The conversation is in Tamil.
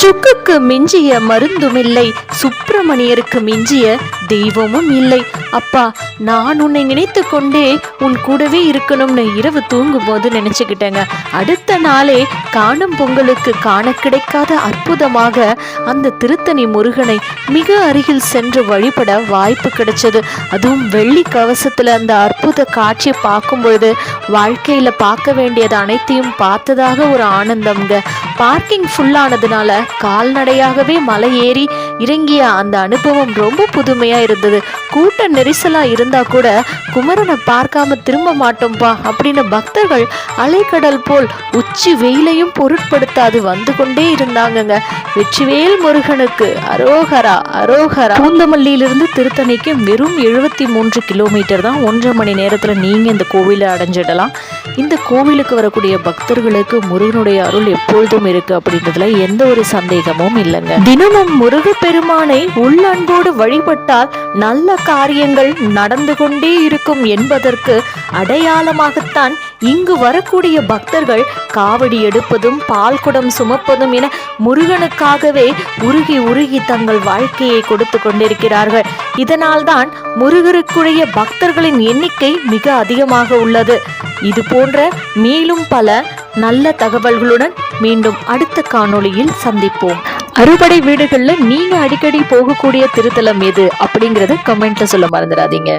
சுக்குக்கு மிஞ்சிய மருந்துமில்லை, சுப்பிரமணியருக்கு மிஞ்சிய தெய்வமும் இல்லை. அப்பா, நான் உன்னை நினைத்து கொண்டே உன் கூடவே இருக்கணும்னு இரவு தூங்கும் போது நினைச்சுக்கிட்டேங்க. அடுத்த நாளே காணும் பொங்கலுக்கு காண கிடைக்காத அற்புதமாக அந்த திருத்தணி முருகனை மிக அருகில் சென்று வழிபட வாய்ப்பு கிடைச்சது. அதுவும் வெள்ளி கவசத்துல அந்த அற்புத காட்சியை பார்க்கும் பொழுது வாழ்க்கையில பார்க்க வேண்டியது அனைத்தையும் பார்த்ததாக ஒரு ஆனந்தம்ங்க. பார்க்கிங் ஃபுல்லானதுனால கால்நடையாகவே மலை ஏறி இறங்கிய அந்த அனுபவம் ரொம்ப புதுமையா இருந்தது. கூட்ட நெரிசலா இருந்தா கூட குமரனை பார்க்காம திரும்ப மாட்டோம்பா அப்படின்னு பக்தர்கள் அலைக்கடல் போல் உச்சி வெயிலையும் பொருட்படுத்தாது வந்து கொண்டே இருந்தாங்கங்க. வெற்றிவேல் முருகனுக்கு அரோகரா அரோகரா. பூந்தமல்லியிலிருந்து திருத்தணிக்கு வெறும் 73 கிலோமீட்டர் தான். 1.5 மணி நேரத்துல நீங்க இந்த கோவிலை அடைஞ்சிடலாம். இந்த கோவிலுக்கு வரக்கூடிய பக்தர்களுக்கு முருகனுடைய அருள் எப்பொழுதும் இருக்கு அப்படின்றதுல எந்த ஒரு சந்தேகமும் இல்லைங்க. தினமும் முருகப்பெருமானை உள்ளன்போடு வழிபட்டால் நல்ல காரியங்கள் நடந்து கொண்டே இருக்கும் என்பதற்கு அடையாளமாகத்தான் இங்கு வரக்கூடிய பக்தர்கள் காவடி எடுப்பதும் பால் குடம் சுமப்பதும் என முருகனுக்காகவே உருகி உருகி தங்கள் வாழ்க்கையை கொடுத்து கொண்டிருக்கிறார்கள். இதனால்தான் முருகருக்குரிய பக்தர்களின் எண்ணிக்கை மிக அதிகமாக உள்ளது. இது போன்ற மேலும் பல நல்ல தகவல்களுடன் மீண்டும் அடுத்த காணொளியில் சந்திப்போம். அறுபடை வீடுகள்ல நீங்க அடிக்கடி போகக்கூடிய திருத்தலம் எது அப்படிங்கறத கமெண்ட்ல சொல்ல மறந்துடாதீங்க.